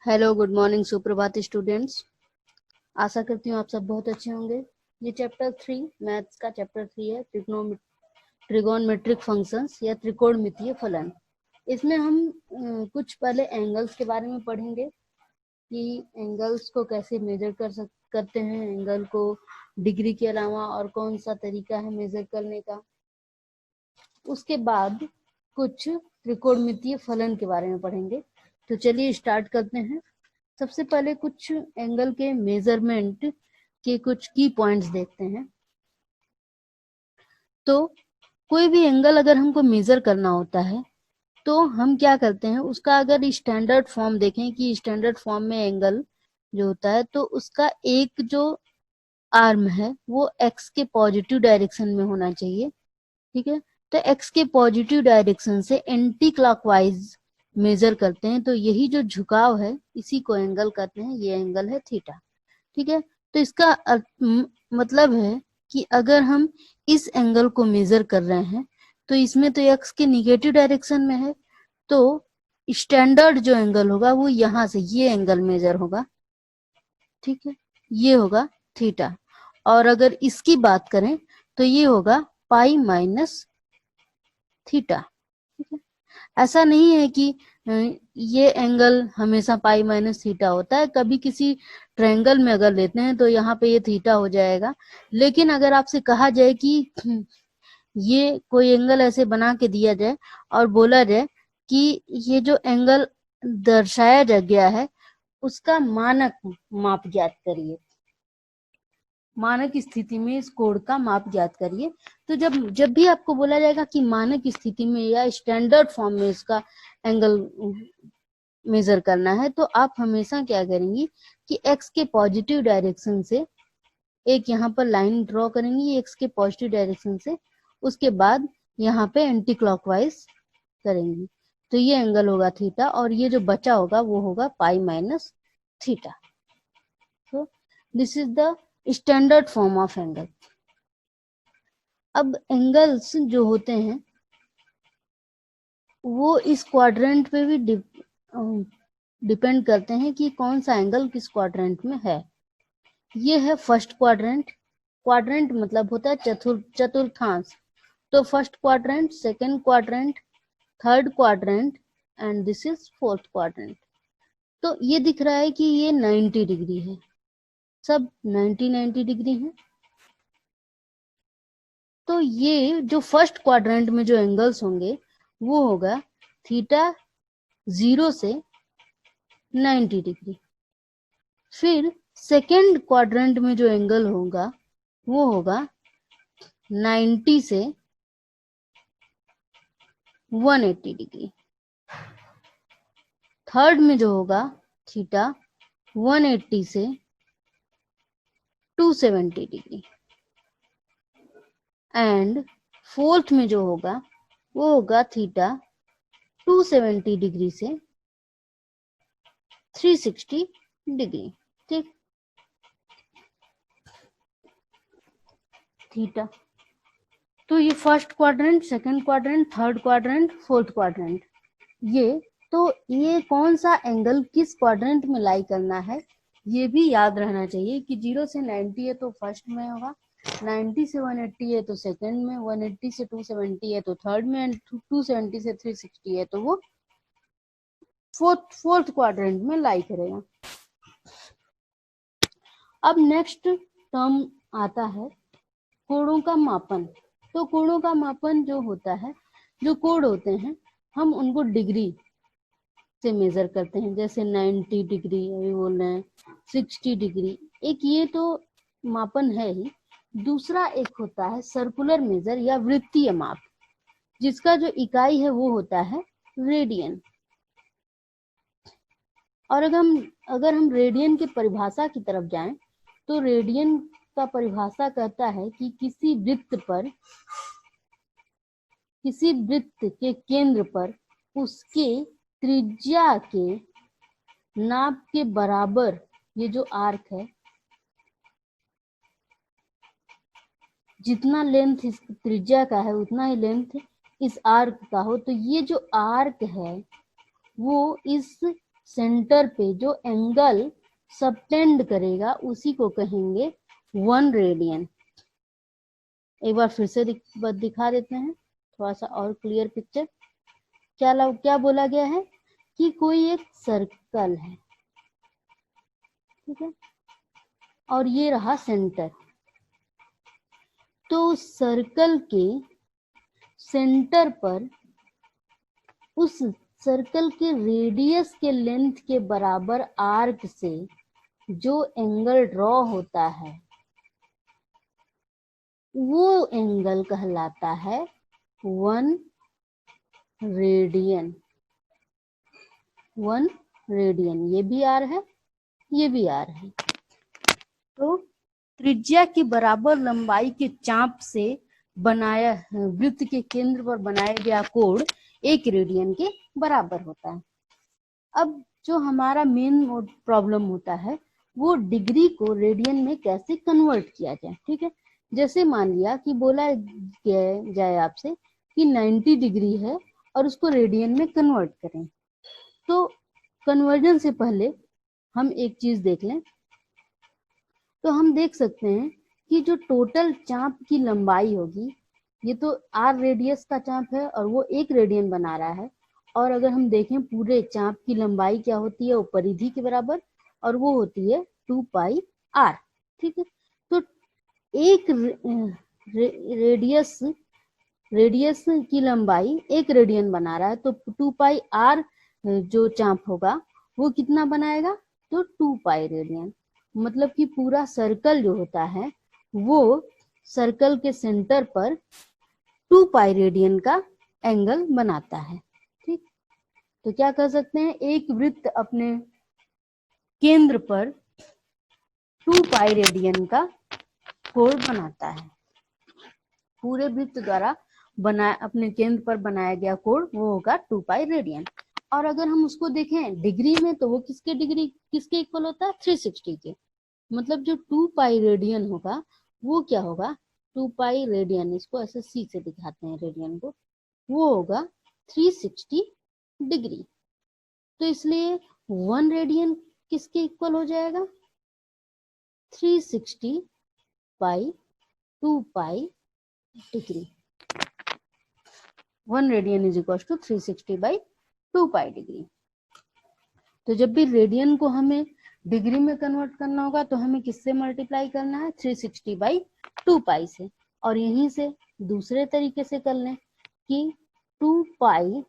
Hello, good morning, सुप्रभात students. आशा करती हूँ आप सब बहुत अच्छे होंगे। ये चैप्टर 3 मैथ्स का चैप्टर 3 है, ट्रिगोनमेट्रिक फंक्शंस या त्रिकोणमितीय फलन। इसमें हम कुछ पहले एंगल्स के बारे में पढ़ेंगे कि एंगल्स को कैसे मेजर करते हैं, एंगल को डिग्री के अलावा और कौन सा तरीका है मेजर करने का। उसके बाद कुछ त्रिकोणमितीय फलन के बारे में पढ़ेंगे। तो चलिए स्टार्ट करते हैं। सबसे पहले कुछ एंगल के मेजरमेंट के कुछ की पॉइंट्स देखते हैं। तो कोई भी एंगल अगर हमको मेजर करना होता है तो हम क्या करते हैं, उसका अगर स्टैंडर्ड फॉर्म देखें कि स्टैंडर्ड फॉर्म में एंगल जो होता है तो उसका एक जो आर्म है वो एक्स के पॉजिटिव डायरेक्शन में होना चाहिए। ठीक है, तो एक्स के पॉजिटिव डायरेक्शन से एंटी क्लॉकवाइज मेजर करते हैं तो यही जो झुकाव है इसी को एंगल कहते हैं। ये एंगल है थीटा। ठीक है, तो इसका मतलब है कि अगर हम इस एंगल को मेजर कर रहे हैं तो इसमें तो एक्स के निगेटिव डायरेक्शन में है, तो स्टैंडर्ड जो एंगल होगा वो यहां से ये एंगल मेजर होगा। ठीक है, ये होगा थीटा। और अगर इसकी बात करें तो ये होगा पाई माइनस थीटा। ठीक है, ऐसा नहीं है कि ये एंगल हमेशा पाई माइनस थीटा होता है। कभी किसी ट्रायंगल में अगर लेते हैं तो यहाँ पे ये थीटा हो जाएगा। लेकिन अगर आपसे कहा जाए कि ये कोई एंगल ऐसे बना के दिया जाए और बोला जाए कि ये जो एंगल दर्शाया जा गया है उसका मानक माप ज्ञात करिए, मानक स्थिति में इस कोण का माप ज्ञात करिए। तो जब भी आपको बोला जाएगा कि मानक स्थिति में या स्टैंडर्ड फॉर्म में इसका एंगल मेजर करना है तो आप हमेशा क्या करेंगी कि एक्स के पॉजिटिव डायरेक्शन से एक यहाँ पर लाइन ड्रॉ करेंगी एक्स के पॉजिटिव डायरेक्शन से, उसके बाद यहाँ पे एंटी क्लॉकवाइज करेंगी तो ये एंगल होगा थीटा और ये जो बचा होगा वो होगा पाई माइनस थीटा। तो this is the standard form of angle. अब एंगल्स जो होते हैं वो इस क्वाड्रेंट पे भी डिपेंड करते हैं कि कौन सा एंगल किस क्वाड्रेंट में है। ये है फर्स्ट क्वाड्रेंट। क्वाड्रेंट मतलब होता है चतुर्थांश। तो first quadrant, second quadrant, third quadrant and this is fourth quadrant. तो ये दिख रहा है कि ये 90 डिग्री है, सब 90 डिग्री है। तो ये जो फर्स्ट क्वाड्रेंट में जो एंगल्स होंगे वो होगा थीटा 0 से 90 डिग्री। फिर सेकेंड क्वाड्रेंट में जो एंगल होगा वो होगा 90 से 180 डिग्री। थर्ड में जो होगा थीटा 180 से 270 डिग्री। एंड फोर्थ में जो होगा वो होगा थीटा 270 डिग्री से 360 डिग्री। ठीक, थीटा। तो ये first quadrant, second quadrant, third quadrant, fourth quadrant, ये कौन सा एंगल किस क्वाड्रेंट में लाई करना है ये भी याद रहना चाहिए कि 0 से 90 है तो फर्स्ट में होगा, 90 से 180 है तो सेकंड में, 180 से 270 है तो थर्ड में, एंड 270 से 360 है तो वो फोर्थ क्वाड्रेंट में लाई करेगा। अब नेक्स्ट टर्म आता है कोणों का मापन। तो कोणों का मापन जो होता है, जो कोण होते हैं हम उनको डिग्री से मेजर करते हैं, जैसे 90 डिग्री अभी बोल रहे हैं, 60 डिग्री, एक ये तो मापन है ही। दूसरा एक होता है सर्कुलर मेजर या वृत्तीय माप, जिसका जो इकाई है वो होता है रेडियन। और अगर हम रेडियन की परिभाषा की तरफ जाएं तो रेडियन का परिभाषा कहता है कि किसी वृत्त के केंद्र पर उसके त्रिज्या के नाप के बराबर ये जो आर्क है, जितना लेंथ इस त्रिज्या का है उतना ही लेंथ इस आर्क का हो, तो ये जो आर्क है वो इस सेंटर पे जो एंगल सबटेंड करेगा उसी को कहेंगे 1 रेडियन। एक बार फिर से दिखा देते हैं थोड़ा सा और क्लियर पिक्चर। क्या बोला गया है कि कोई एक सर्कल है, ठीक है, और ये रहा सेंटर। तो सर्कल के सेंटर पर उस सर्कल के रेडियस के लेंथ के बराबर आर्क से जो एंगल ड्रॉ होता है वो एंगल कहलाता है 1 रेडियन। 1 रेडियन, ये भी आर है, ये भी आर है। तो त्रिज्या के बराबर लंबाई के चाप से बनाया वृत्त के केंद्र पर बनाया गया कोण 1 रेडियन के बराबर होता है। अब जो हमारा मेन प्रॉब्लम होता है वो डिग्री को रेडियन में कैसे कन्वर्ट किया जाए, ठीक है। जैसे मान लिया कि बोला जाए आपसे कि 90 डिग्री है और उसको रेडियन में कन्वर्ट करें, तो कन्वर्जन से पहले हम एक चीज देख लें। तो हम देख सकते हैं कि जो टोटल चाप की लंबाई होगी, ये तो आर रेडियस का चाप है और वो 1 रेडियन बना रहा है, और अगर हम देखें पूरे चाप की लंबाई क्या होती है, वो परिधि के बराबर, और वो होती है 2 पाई आर, ठीक है। तो एक रेडियस की लंबाई 1 रेडियन बना रहा है, तो 2 पाई आर जो चाप होगा वो कितना बनाएगा, तो 2 पाई रेडियन। मतलब कि पूरा सर्कल जो होता है वो सर्कल के सेंटर पर 2 पाई रेडियन का एंगल बनाता है, ठीक। तो क्या कर सकते हैं, एक वृत्त अपने केंद्र पर 2 पाई रेडियन का कोण बनाता है। पूरे वृत्त द्वारा अपने केंद्र पर बनाया गया कोण वो होगा 2 पाई रेडियन। और अगर हम उसको देखें डिग्री में, तो वो किसके इक्वल होता है, 360 के। मतलब जो 2 पाई रेडियन होगा वो क्या होगा, 2 पाई रेडियन, इसको ऐसे सी से दिखाते हैं रेडियन को, वो होगा 360 डिग्री। तो इसलिए 1 रेडियन किसके इक्वल हो जाएगा, 360 by 2 pi degree. 1 radian is equal to 360 by 2 pi degree. तो जब भी रेडियन को हमें डिग्री में कन्वर्ट करना होगा तो हमें किससे मल्टीप्लाई करना है, 360 बाई 2 पाई से। और यहीं से दूसरे तरीके से कर लें कि 2 pi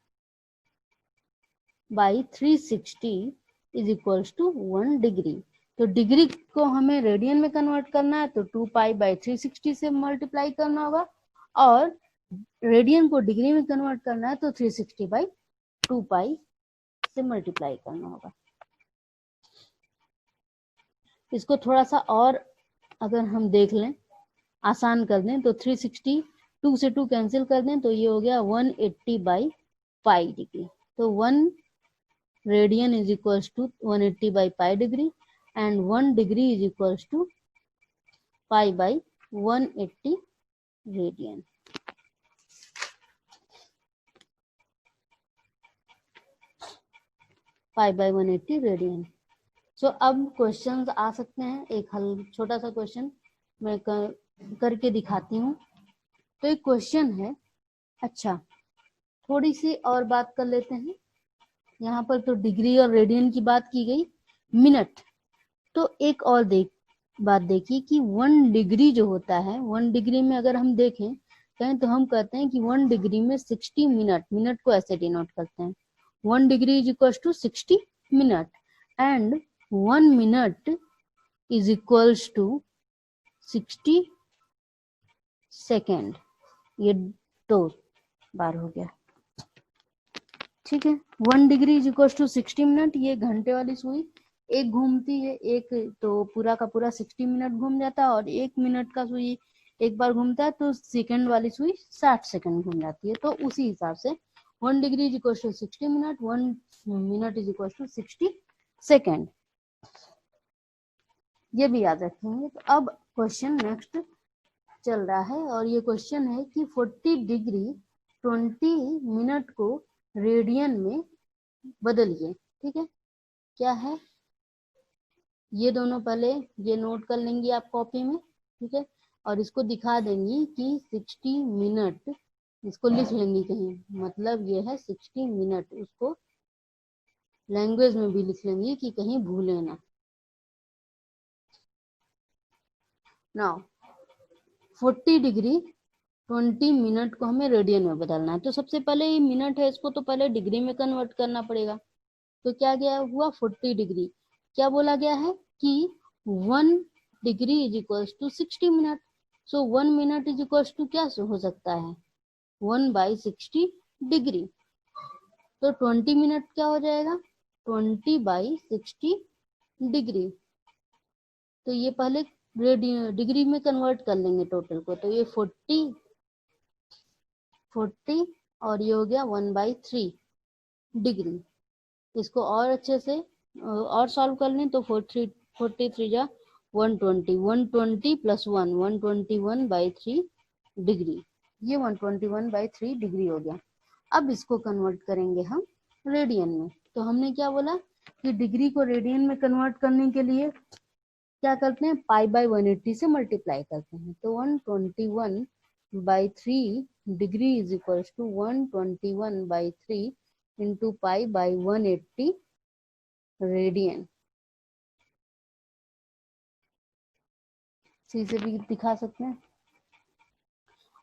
by 360 is equal to 1 degree. तो डिग्री को हमें रेडियन में कन्वर्ट करना है तो 2 पाई बाई 360 से मल्टीप्लाई करना होगा, और रेडियन को डिग्री में कन्वर्ट करना है तो 360 बाई 2 पाई से मल्टीप्लाई करना होगा। इसको थोड़ा सा और अगर हम देख लें, आसान कर दें, तो 360 2 से 2 कैंसिल कर दें तो ये हो गया 180 बाई पाई डिग्री। तो 1 radian is equal to 180 by pi degree, and 1 degree is equal to pi by 180 radian. Pi by 180 radian. So अब क्वेश्चंस आ सकते हैं। एक छोटा सा क्वेश्चन मैं करके दिखाती हूँ। तो एक क्वेश्चन है, अच्छा थोड़ी सी और बात कर लेते हैं। यहाँ पर तो डिग्री और रेडियन की बात की गई, मिनट। तो एक और बात देखिए कि 1 डिग्री जो होता है, 1 डिग्री में अगर हम देखें कहें तो हम कहते हैं कि 1 डिग्री में 60 मिनट, मिनट को ऐसे डिनोट करते हैं, 1 degree is equal to 60 minute, and 1 minute is equals to 60 second. ये 2 बार हो गया, ठीक है। 1 degree is equal to 60 minute. ये घंटे वाली सुई एक घूमती है, एक तो पूरा का पूरा 60 मिनट घूम जाता है, और 1 मिनट का सुई एक बार घूमता है तो सेकंड वाली सुई 60 सेकंड घूम जाती है। तो उसी हिसाब से 1 degree is equal to 60 minute, 1 minute is equal to 60 second. ये भी याद रखेंगे। तो अब क्वेश्चन नेक्स्ट चल रहा है, और ये क्वेश्चन है कि 40 डिग्री 20 मिनट को रेडियन में बदलिए, ठीक है। क्या है, ये दोनों पहले ये नोट कर लेंगी आप कॉपी में, ठीक है, और इसको दिखा देंगी कि 60 मिनट, इसको लिख लेंगी कहीं, मतलब ये है 60 मिनट, उसको लैंग्वेज में भी लिख लेंगी कि कहीं भूले ना। नाउ 40 डिग्री 20 मिनट को हमें रेडियन में बदलना है, तो सबसे पहले ये मिनट है, इसको तो पहले डिग्री में कन्वर्ट करना पड़ेगा। तो क्या गया हुआ 40 डिग्री, क्या बोला गया है कि 1 degree is equals to 60 minute, so 1 minute is equals to क्या हो सकता है 1/60 डिग्री, तो 20 मिनट क्या हो जाएगा 20/60 डिग्री। तो ये पहले डिग्री में कन्वर्ट कर लेंगे टोटल को, तो ये 40 और ये हो गया 1/3 डिग्री। इसको और अच्छे से और सॉल्व कर लें तो 43 जा 120, 120 प्लस 1 121/3 डिग्री, ये 121/3 डिग्री हो गया। अब इसको कन्वर्ट करेंगे हम रेडियन में, तो हमने क्या बोला कि डिग्री को रेडियन में कन्वर्ट करने के लिए क्या करते हैं, π/180 से मल्टीप्लाई करते हैं, तो 121/3 degree is equals to 121/3 into π/180 radian. सी से भी दिखा सकते हैं।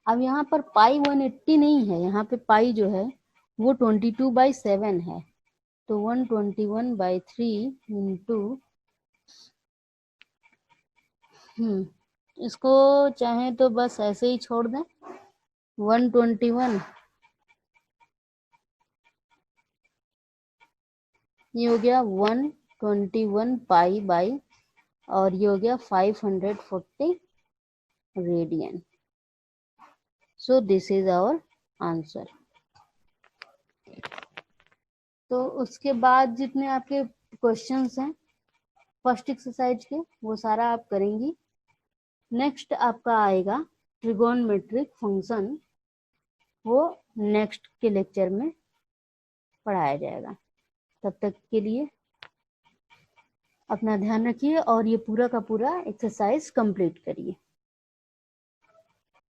अब यहाँ पर π/180 नहीं है, यहाँ पे पाई जो है वो 22/7 है, तो 121/3 इंटू इसको चाहे तो बस ऐसे ही छोड़ दें, 121 ये हो गया 121 पाई बाई, और ये हो गया 540 radian. So this is our answer. तो उसके बाद जितने आपके क्वेश्चंस हैं फर्स्ट एक्सरसाइज के वो सारा आप करेंगी। नेक्स्ट आपका आएगा ट्रिगोनमेट्रिक फंक्शन, वो नेक्स्ट के लेक्चर में पढ़ाया जाएगा। तब तक के लिए अपना ध्यान रखिए और ये पूरा का पूरा एक्सरसाइज कंप्लीट करिए।